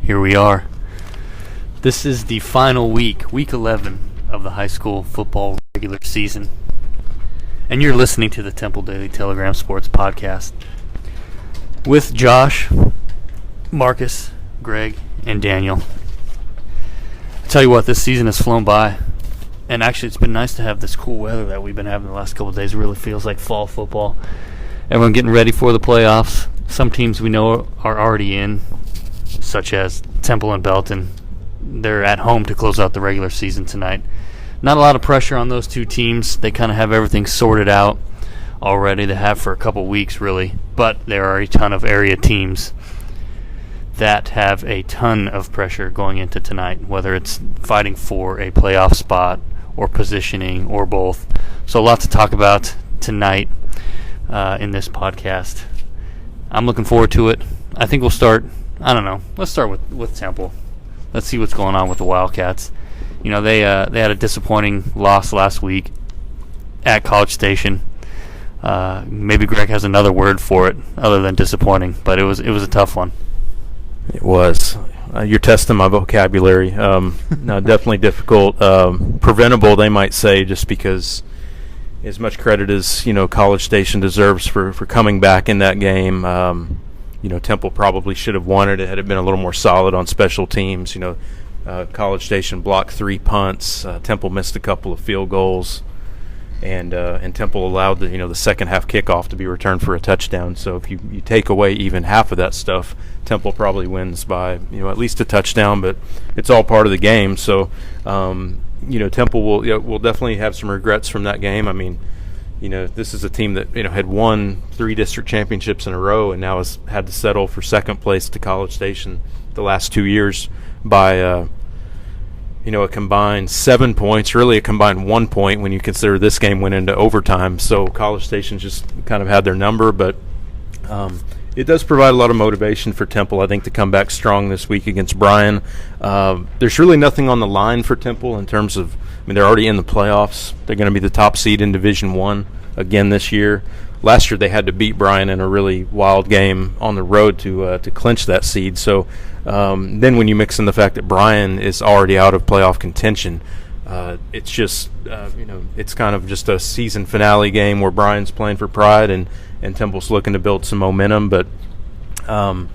here we are. This is the final week 11 of the high school football regular season. And you're listening to the Temple Daily Telegram Sports Podcast with Josh, Marcus, Greg, and Daniel. I tell you what, this season has flown by. And actually, it's been nice to have this cool weather that we've been having the last couple of days. It really feels like fall football. Everyone getting ready for the playoffs. Some teams we know are already in, such as Temple and Belton. They're at home to close out the regular season tonight. Not a lot of pressure on those two teams. They kind of have everything sorted out already. They have for a couple weeks, really. But there are a ton of area teams that have a ton of pressure going into tonight, whether it's fighting for a playoff spot or positioning or both. So a lot to talk about tonight in this podcast. I'm looking forward to it. I think we'll start, let's start with Temple. Let's see what's going on with the Wildcats. You know, they had a disappointing loss last week at College Station. Maybe Greg has another word for it other than disappointing, but it was a tough one. It was. You're testing my vocabulary. No, definitely difficult. Preventable, they might say, just because as much credit as College Station deserves for coming back in that game. Temple probably should have won it had it been a little more solid on special teams. College Station blocked 3 punts. Temple missed a couple of field goals, and Temple allowed the second half kickoff to be returned for a touchdown. So if you take away even half of that stuff, Temple probably wins by at least a touchdown. But it's all part of the game. So Temple will definitely have some regrets from that game. I mean, this is a team that had won 3 district championships in a row and now has had to settle for second place to College Station the last 2 years by a combined 7 points, really a combined 1 point when you consider this game went into overtime. So College Station just kind of had their number, but it does provide a lot of motivation for Temple, I think, to come back strong this week against Bryan. There's really nothing on the line for Temple in terms of, they're already in the playoffs. They're going to be the top seed in Division I again this year. Last year they had to beat Bryan in a really wild game on the road to clinch that seed. So then when you mix in the fact that Bryan is already out of playoff contention, it's just it's kind of just a season finale game where Bryan's playing for pride and Temple's looking to build some momentum. But I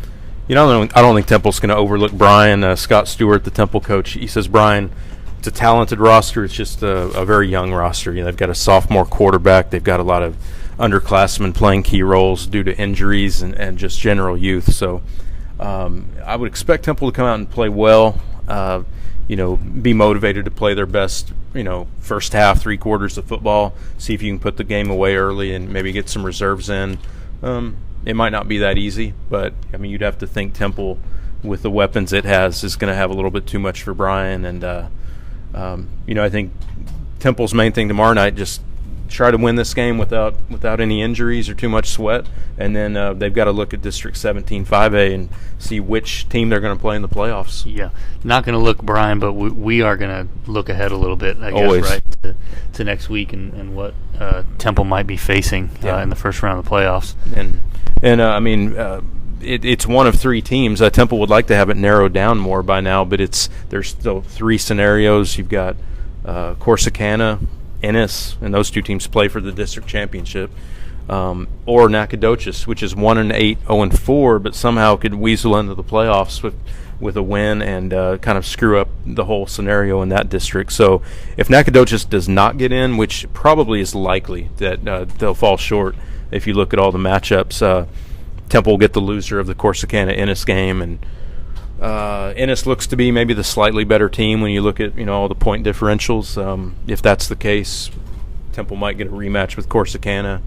don't think Temple's going to overlook Bryan. Scott Stewart, the Temple coach, he says Bryan, it's a talented roster. It's just a very young roster. They've got a sophomore quarterback. They've got a lot of underclassmen playing key roles due to injuries and just general youth. So I would expect Temple to come out and play well. Be motivated to play their best, first half, 3 quarters of football, see if you can put the game away early and maybe get some reserves in. It might not be that easy, but, you'd have to think Temple, with the weapons it has, is going to have a little bit too much for Bryan. And, I think Temple's main thing tomorrow night, just try to win this game without any injuries or too much sweat, and then they've got to look at District 17 5A and see which team they're going to play in the playoffs. Yeah, not going to look Bryan, but we are going to look ahead a little bit, I guess, always. Right, to next week and what Temple might be facing in the first round of the playoffs. It's one of 3 teams. Temple would like to have it narrowed down more by now, but there's still 3 scenarios. You've got Corsicana, Ennis, and those 2 teams play for the district championship, or Nacogdoches, which is 1-8, 0-4, but somehow could weasel into the playoffs with a win and kind of screw up the whole scenario in that district. So if Nacogdoches does not get in, which probably is likely that they'll fall short if you look at all the matchups, Temple will get the loser of the Corsicana-Ennis game, and Ennis looks to be maybe the slightly better team when you look at all the point differentials. If that's the case, Temple might get a rematch with Corsicana,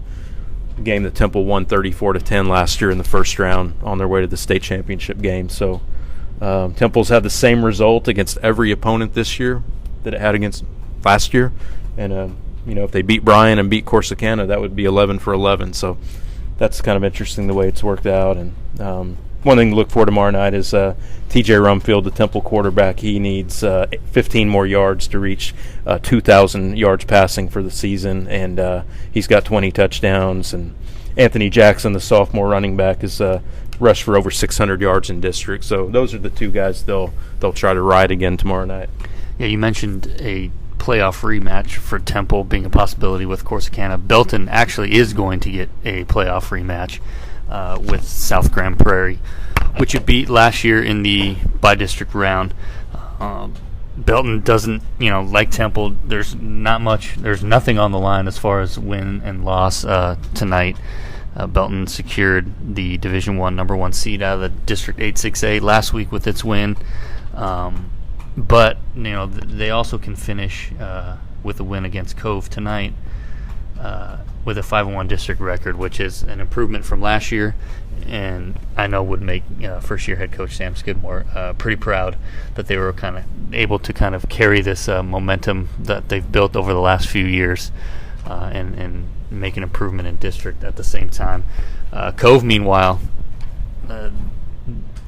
a game that Temple won 34-10 last year in the first round on their way to the state championship game. So Temple's had the same result against every opponent this year that it had against last year, and if they beat Bryan and beat Corsicana, that would be 11 for 11. So that's kind of interesting the way it's worked out. And one thing to look for tomorrow night is T.J. Rumfield, the Temple quarterback. He needs 15 more yards to reach 2,000 yards passing for the season, and he's got 20 touchdowns. And Anthony Jackson, the sophomore running back, is rushed for over 600 yards in district. So those are the two guys they'll try to ride again tomorrow night. Yeah, you mentioned a playoff rematch for Temple being a possibility with Corsicana. Belton actually is going to get a playoff rematch with South Grand Prairie, which it beat last year in the by-district round. Belton doesn't, like Temple, there's nothing on the line as far as win and loss tonight. Belton secured the Division I number 1 seed out of the District 8-6A last week with its win. But, they also can finish with a win against Cove tonight with a 5-1 district record, which is an improvement from last year, and I know would make first-year head coach Sam Skidmore pretty proud that they were kind of able to kind of carry this momentum that they've built over the last few years and make an improvement in district at the same time. Cove, meanwhile,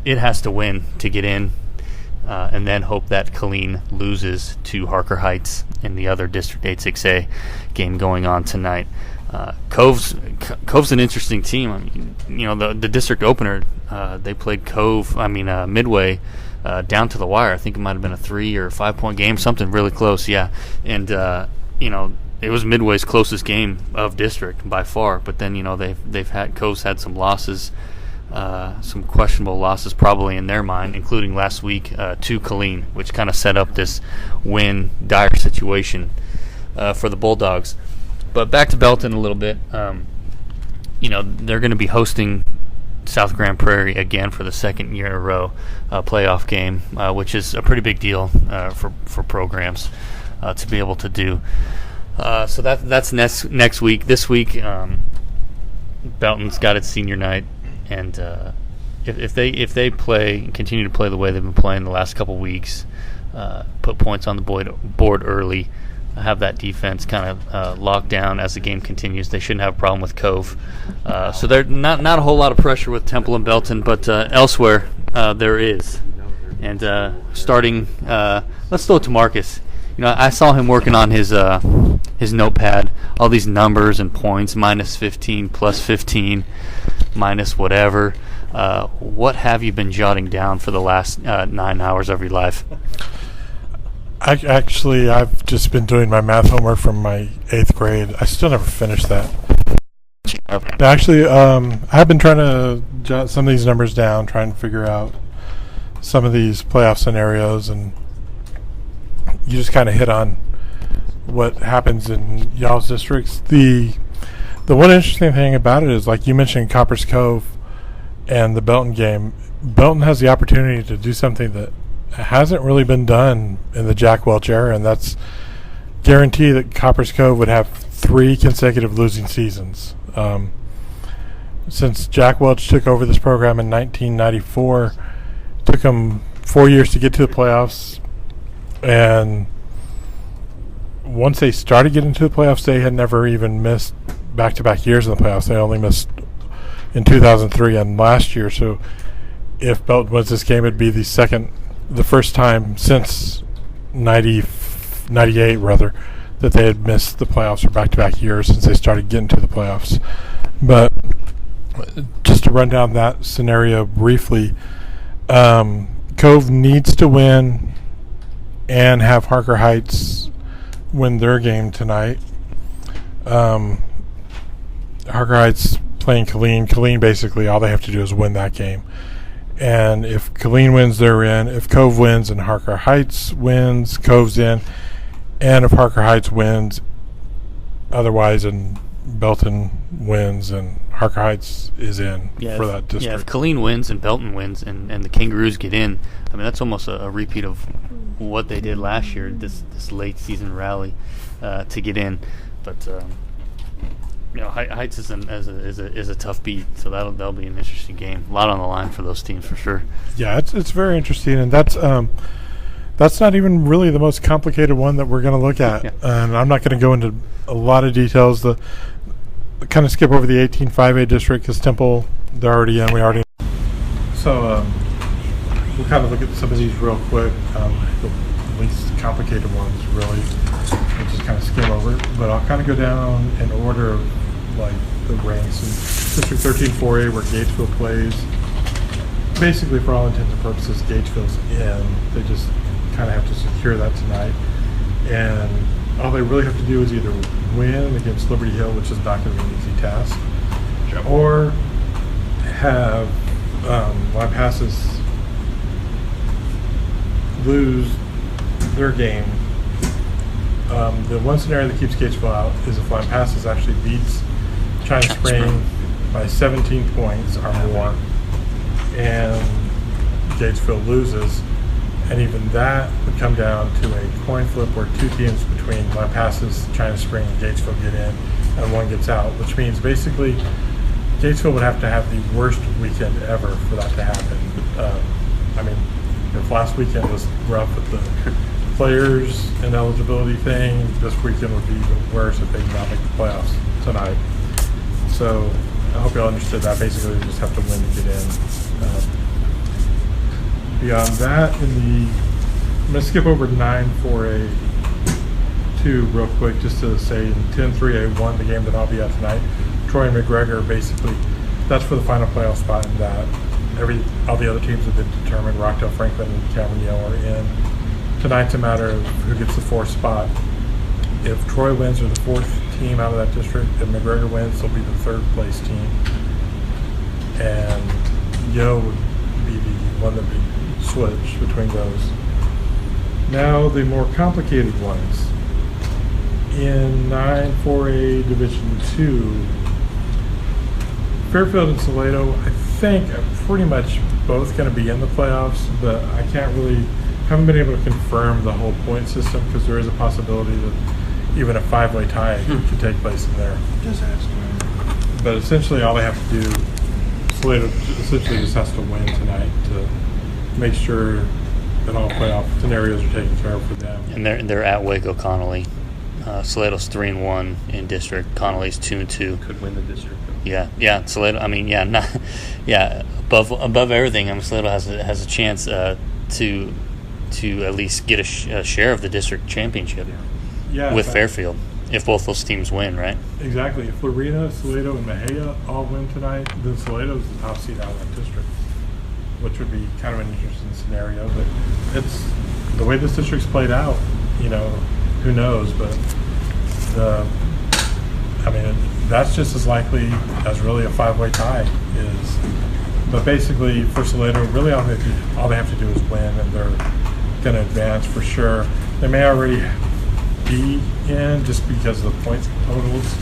it has to win to get in. And then hope that Killeen loses to Harker Heights in the other District 8-6A game going on tonight. Cove's an interesting team. I mean, the district opener, they played Midway down to the wire. I think it might have been a 3 or 5 point game, something really close. Yeah, and it was Midway's closest game of district by far. But then Cove's had some losses. Some questionable losses probably in their mind, including last week to Killeen, which kind of set up this dire situation for the Bulldogs. But back to Belton a little bit. They're going to be hosting South Grand Prairie again for the second year in a row playoff game, which is a pretty big deal for programs to be able to do. So that's next week. This week, Belton's got its senior night. And if they continue to play the way they've been playing the last couple weeks, put points on the board early, have that defense kind of locked down as the game continues, they shouldn't have a problem with Cove. So there's not a whole lot of pressure with Temple and Belton, but elsewhere there is. And starting, let's throw it to Marcus. I saw him working on his notepad, all these numbers and points, minus 15, plus 15, minus whatever. What have you been jotting down for the last 9 hours of your life? I've just been doing my math homework from my 8th grade. I still never finished that. Actually, I've been trying to jot some of these numbers down, trying to figure out some of these playoff scenarios, and you just kind of hit on what happens in y'all's districts. The one interesting thing about it is, like you mentioned, Coppers Cove and the Belton game. Belton has the opportunity to do something that hasn't really been done in the Jack Welch era, and that's guarantee that Coppers Cove would have 3 consecutive losing seasons. Since Jack Welch took over this program in 1994, it took them 4 years to get to the playoffs, and once they started getting to the playoffs, they had never even missed back-to-back years in the playoffs. They only missed in 2003 and last year. So if Belton wins this game, it'd be the first time since 98 rather, that they had missed the playoffs for back-to-back years since they started getting to the playoffs. But just to run down that scenario briefly, Cove needs to win and have Harker Heights win their game tonight. Harker Heights playing Killeen. Killeen, basically, all they have to do is win that game. And if Killeen wins, they're in. If Cove wins and Harker Heights wins, Cove's in. And if Harker Heights wins, otherwise, and Belton wins and Harker Heights is in for that district. Yeah, if Killeen wins and Belton wins and the Kangaroos get in, I mean, that's almost a repeat of what they did last year, this late season rally to get in. But Heights is a tough beat, so that'll be an interesting game. A lot on the line for those teams for sure. Yeah, it's very interesting, and that's not even really the most complicated one that we're going to look at. Yeah. And I'm not going to go into a lot of details. Kind of skip over the 18-5A district because Temple, they're already in. So we'll kind of look at some of these real quick. The least complicated ones, really. We'll just kind of skim over it. But I'll kind of go down in order of like the ranks. In District 13-4A, where Gatesville plays, basically, for all intents and purposes, Gageville's in. They just kind of have to secure that tonight. And all they really have to do is either win against Liberty Hill, which is not going to be an easy task, or have Lampasas lose their game. The one scenario that keeps Gageville out is if Lampasas actually beats China Spring by 17 points or more, and Gageville loses, and even that would come down to a coin flip where two teams between Lampasas, China Spring, and Gageville get in, and one gets out, which means basically Gageville would have to have the worst weekend ever for that to happen. I mean, if last weekend was rough with the players and eligibility thing, this weekend would be even worse if they did not make the playoffs tonight. So I hope you all understood that. Basically, we just have to win to get in. Beyond that, I'm going to skip over 9-4A2 real quick just to say in 10-3A1, the game that I'll be at tonight, Troy and McGregor, basically, that's for the final playoff spot in that. All the other teams have been determined. Rockdale, Franklin, and Cameron Yale are in. Tonight's a matter of who gets the fourth spot. If Troy wins, they're the fourth team out of that district. If McGregor wins, they'll be the third place team. And Yale would be the one that would switch between those. Now the more complicated ones. In 9-4A Division 2, Fairfield and Salado, I think, are pretty much both going to be in the playoffs, but I haven't been able to confirm the whole point system because there is a possibility that even a five-way tie could take place in there. Just ask him. But essentially all they have to do, Salado essentially just has to win tonight to make sure that all playoff scenarios are taken care of for them. And they're at Waco Connolly. Salado's 3-1 in district. Connolly's 2-2. Could win the district. Yeah. Salado. I mean, above everything. Salado has a chance to at least get a share of the district championship with Fairfield if both those teams win, right? Exactly. If Lorena, Salado, and Mejia all win tonight, then Salado's the top seed out of that district, which would be kind of an interesting scenario. But it's the way this district's played out. Who knows? But that's just as likely as really a five-way tie is. But basically, for Salado, really all they have to do is win, and they're going to advance for sure. They may already be in just because of the points totals,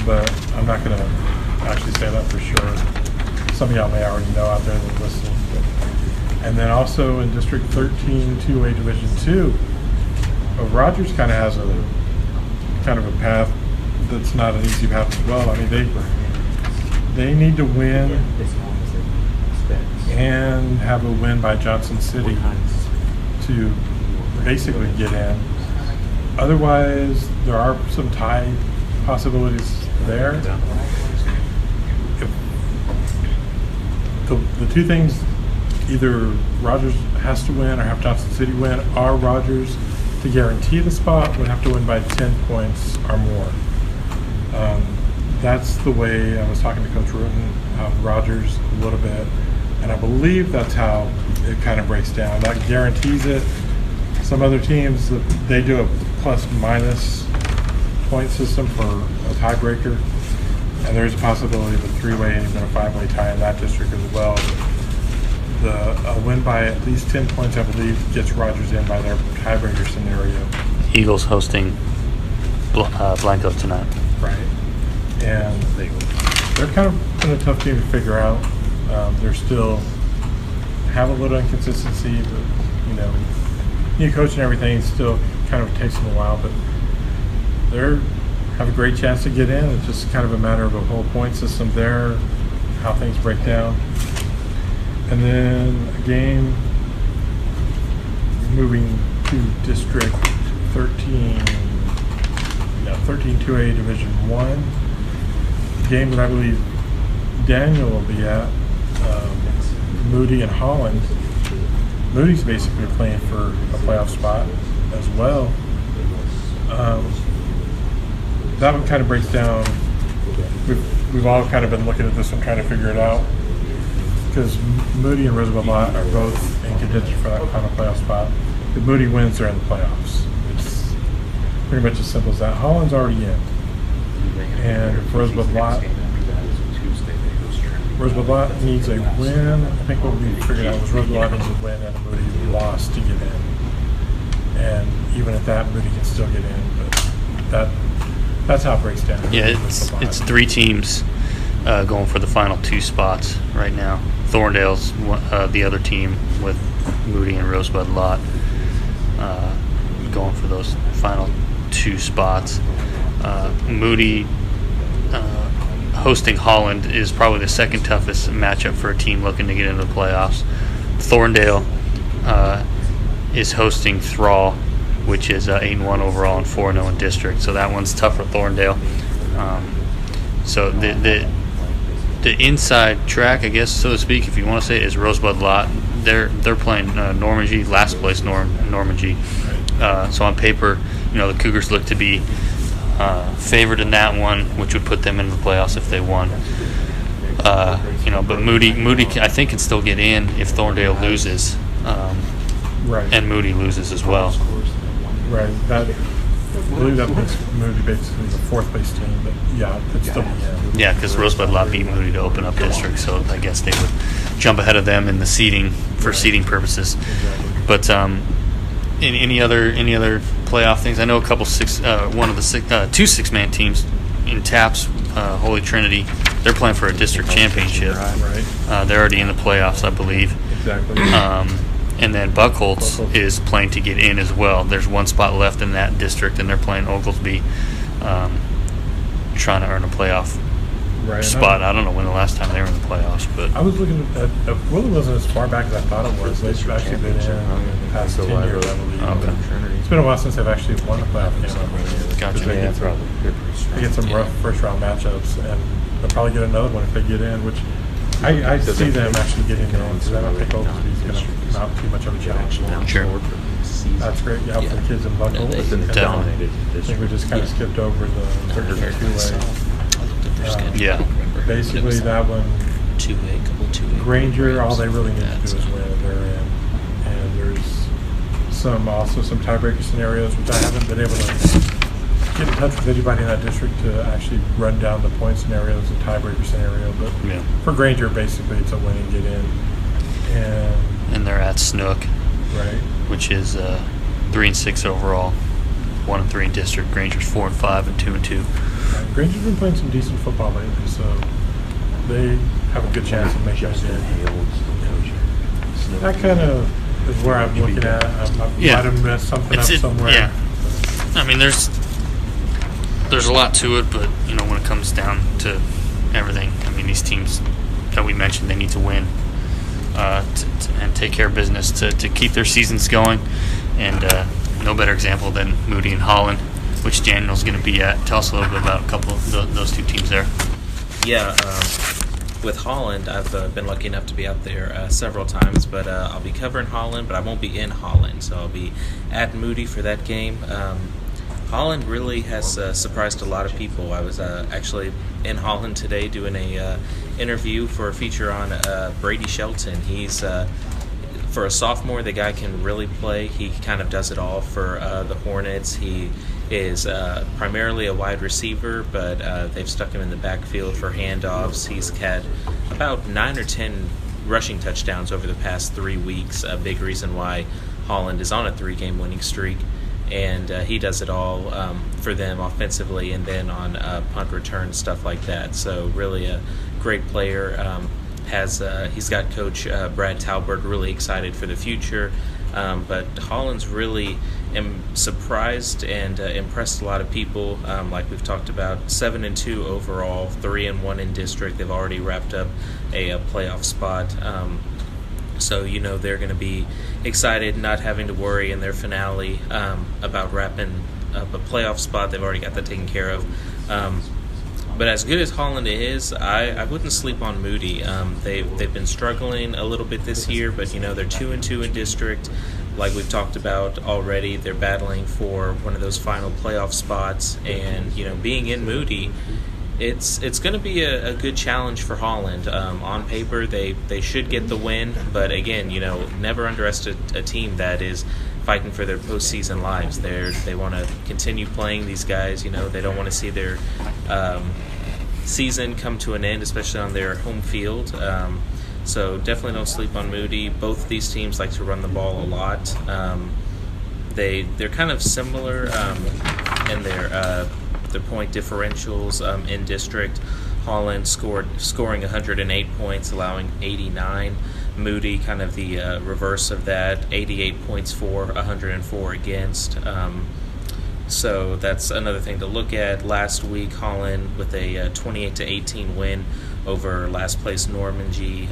but I'm not going to actually say that for sure. Some of y'all may already know out there that are listening. And then also in District 13, 2A Division 2, Rogers kind of has a path that's not an easy path as well. I mean, they need to win and have a win by Johnson City to basically get in. Otherwise, there are some tie possibilities there. The two things, either Rogers has to win or have Johnson City win, or Rogers, to guarantee the spot, would have to win by 10 points or more. That's the way I was talking to Coach Rutten, Rogers, a little bit, and I believe that's how it kind of breaks down. That guarantees it. Some other teams, they do a plus-minus point system for a tiebreaker, and there's a possibility of a three-way and even a five-way tie in that district as well. A win by at least 10 points, I believe, gets Rogers in by their tiebreaker scenario. Eagles hosting Blanco tonight. Right. And they're kind of been a tough team to figure out. They're still have a little inconsistency, but, new coach and everything still kind of takes them a while, but they have a great chance to get in. It's just kind of a matter of a whole point system there, how things break down. And then a game moving to District 13, 2A Division 1. A game that I believe Daniel will be at, Moody and Holland. Moody's basically playing for a playoff spot as well. That one kind of breaks down. We've all kind of been looking at this one, trying to figure it out. because Moody and Roosevelt Lot are both in contention for that final playoff spot. If Moody wins, they're in the playoffs. It's pretty much as simple as that. Holland's already in. And if Roosevelt Lot needs a win, I think what we figured out was Roosevelt Lot needs a win and a Moody loss to get in. And even at that, Moody can still get in, but that's how it breaks down. Yeah, it's 3 teams going for the final 2 spots right now. Thorndale's the other team with Moody and Rosebud Lot going for those final 2 spots. Moody hosting Holland is probably the second toughest matchup for a team looking to get into the playoffs. Thorndale is hosting Thrall, which is 8-1 overall and 4-0 in district. So that one's tough for Thorndale. So the inside track, I guess, so to speak, if you want to say it, is Rosebud Lot. They're playing Normandy, last place Normandy. So on paper, the Cougars look to be favored in that one, which would put them in the playoffs if they won. But Moody, I think, can still get in if Thorndale loses, Right. and Moody loses as well. Right. I believe that puts Moody basically the 4th place team, but yeah, it'd still be in. Yeah, because Rosebud Lot beat Moody to open up district, so I guess they would jump ahead of them in the seeding for seeding purposes. Exactly. But any other playoff things? I know a couple 2 6-man teams in TAPS, Holy Trinity. They're playing for a district championship. Right. They're already in the playoffs, I believe. Exactly. And then Buckholz is playing to get in as well. There's 1 spot left in that district, and they're playing Oglesby, trying to earn a playoff spot. I don't know when the last time they were in the playoffs, but I was looking at Willie wasn't as far back as I thought it was. They've actually been in the past 10 years, I believe. Okay. It's been a while since they've actually won a playoff game. I believe. Gotcha. They get some rough first-round matchups, and they'll probably get another one if they get in, which I see them actually getting in, because I don't think Oglesby's going to mount too much of a challenge. Sure. That's great. Yeah, for the kids in Buckholz. Definitely. I think we just kind of skipped over the two-way. Yeah. Basically, that one, Couple 2A. Granger, all they really need to do is win. They're in. And there's also some tiebreaker scenarios, which I haven't been able to get in touch with anybody in that district to actually run down the point scenarios and tiebreaker scenario. But Yeah. for Granger, basically, it's a win and get in. And they're at Snook, Right. which is 3-6 overall, 1-3 in district. Granger's 4-5 and 2-2. Granger's been playing some decent football lately, so they have a good chance of making it in. That kind of is where I'm looking at. I might have messed something up somewhere. Yeah. I mean, there's a lot to it, but when it comes down to everything, I mean, these teams that we mentioned, they need to win and take care of business to keep their seasons going. And no better example than Moody and Holland, which Daniel's going to be at. Tell us a little bit about a couple of those 2 teams there. Yeah, with Holland, I've been lucky enough to be out there several times, but I'll be covering Holland, but I won't be in Holland, so I'll be at Moody for that game. Holland really has surprised a lot of people. I was actually in Holland today doing a interview for a feature on Brady Shelton. He's for a sophomore, the guy can really play. He kind of does it all for the Hornets. He is primarily a wide receiver, but they've stuck him in the backfield for handoffs. He's had about 9 or 10 rushing touchdowns over the past 3 weeks, a big reason why Holland is on a 3-game winning streak. And he does it all for them offensively and then on punt return, stuff like that. So really a great player. He's got Coach Brad Talbert really excited for the future. But Holland's really surprised and impressed a lot of people. Like we've talked about, 7-2 overall, 3-1 in district. They've already wrapped up a playoff spot. So they're going to be excited, not having to worry in their finale about wrapping up a playoff spot. They've already got that taken care of. But as good as Holland is, I wouldn't sleep on Moody. They've been struggling a little bit this year, but they're 2-2 in district. Like we've talked about already, they're battling for one of those final playoff spots. And being in Moody, It's going to be a good challenge for Holland. On paper, they should get the win, but again, never underestimate a team that is fighting for their postseason lives. They want to continue playing these guys. They don't want to see their season come to an end, especially on their home field. So definitely don't sleep on Moody. Both of these teams like to run the ball a lot. They're kind of similar in their point differentials in district. Holland scoring 108 points, allowing 89. Moody kind of the reverse of that, 88 points for, 104 against. So that's another thing to look at. Last week, Holland with a 28-18 win over last place Normandy.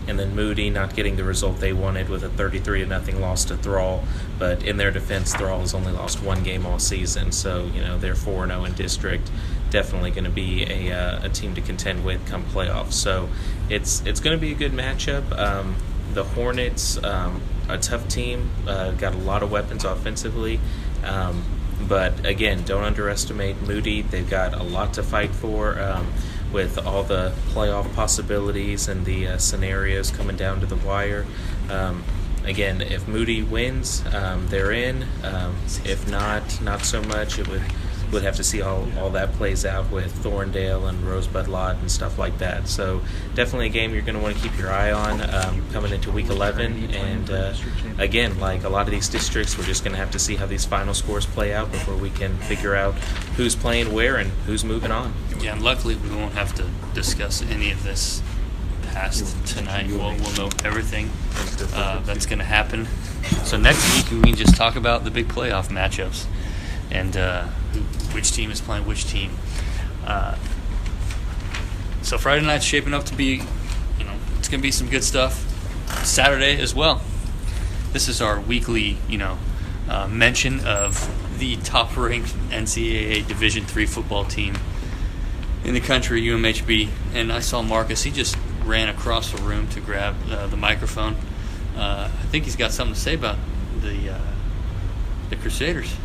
And then Moody not getting the result they wanted with a 33-0 loss to Thrall. But in their defense, Thrall has only lost one game all season. So, they're 4-0 in district. Definitely going to be a team to contend with come playoffs. So it's going to be a good matchup. The Hornets, a tough team, got a lot of weapons offensively. But again, don't underestimate Moody. They've got a lot to fight for with all the playoff possibilities and the scenarios coming down to the wire. Again, if Moody wins, they're in. If not so much. It would have to see how all that plays out with Thorndale and Rosebud Lot and stuff like that. So definitely a game you're going to want to keep your eye on coming into Week 11. And again, like a lot of these districts, we're just going to have to see how these final scores play out before we can figure out who's playing where and who's moving on. Yeah, and luckily we won't have to discuss any of this past tonight. We'll know everything that's going to happen. So next week we can just talk about the big playoff matchups and which team is playing which team. So Friday night's shaping up to be, it's going to be some good stuff. Saturday as well. This is our weekly, mention of the top-ranked NCAA Division III football team in the country, UMHB. And I saw Marcus. He just ran across the room to grab the microphone. I think he's got something to say about the Crusaders.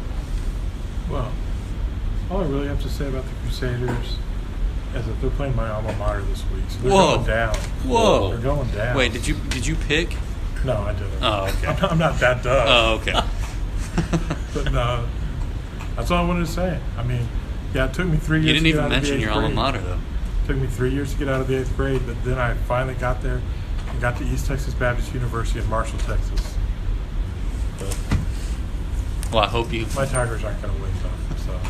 Well, all I really have to say about the Crusaders is that they're playing my alma mater this week. So they're going down. Whoa. They're going down. Wait, did you pick? No, I didn't. Oh, okay. I'm not that dumb. Oh, okay. But no, that's all I wanted to say. I mean, yeah, it took me 3 years You didn't to get even out of the mention eighth your alma grade. mater, though. It took me 3 years to get out of the 8th grade, but then I finally got there and got to East Texas Baptist University in Marshall, Texas. But Well, I hope you... my Tigers aren't going to win, though. So.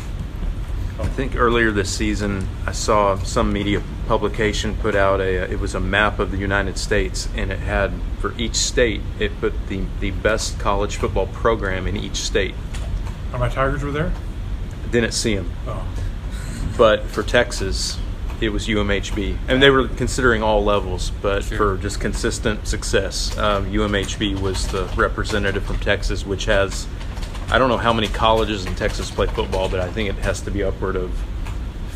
I think earlier this season I saw some media publication put out it was a map of the United States, and it had, for each state, it put the best college football program in each state. My Tigers were there? Didn't see them. Oh. But for Texas, it was UMHB. And they were considering all levels, but Sure. for just consistent success, UMHB was the representative from Texas, which has, I don't know how many colleges in Texas play football, but I think it has to be upward of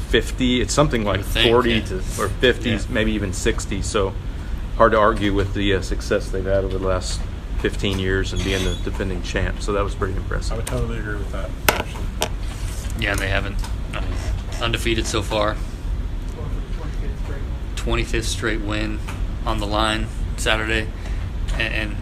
50. It's something like 40 to or 50, Yeah. maybe even 60. So hard to argue with the success they've had over the last 15 years and being the defending champ. So that was pretty I impressive. would totally agree with that, actually. Yeah, they haven't. Undefeated so far. 25th straight win on the line Saturday. And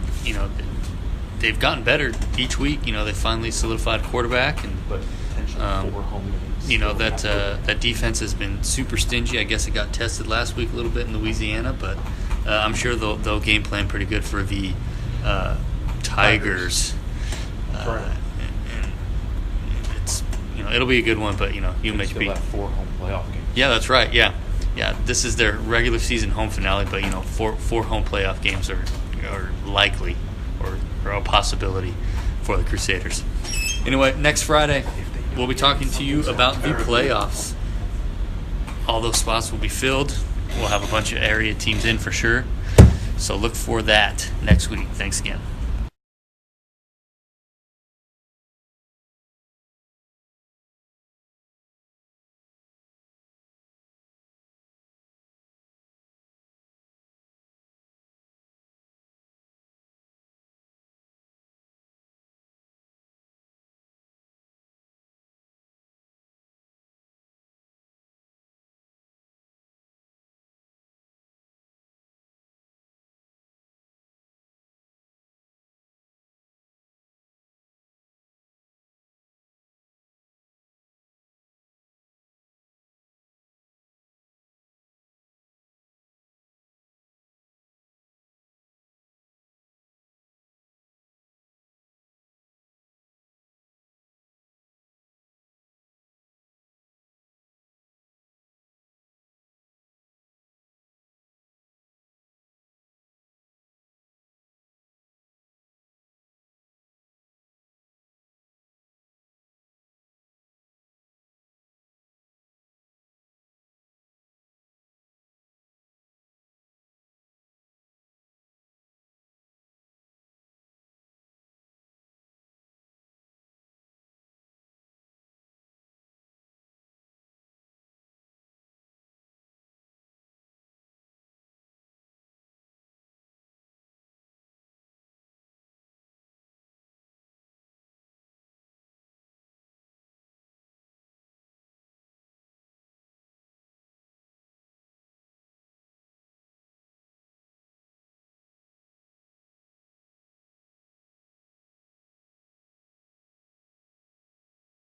they've gotten better each week. They finally solidified quarterback. And, But potentially 4 home games. that defense has been super stingy. I guess it got tested last week a little bit in Louisiana, but I'm sure they'll game plan pretty good for the Tigers. Right. And it's it'll be a good one, but They still UMHB. have 4 home playoff games. Yeah, that's right. Yeah. This is their regular season home finale, but four home playoff games are likely or a possibility for the Crusaders. Anyway, next Friday we'll be talking to you about the playoffs. All those spots will be filled. We'll have a bunch of area teams in for sure. So look for that next week. Thanks again.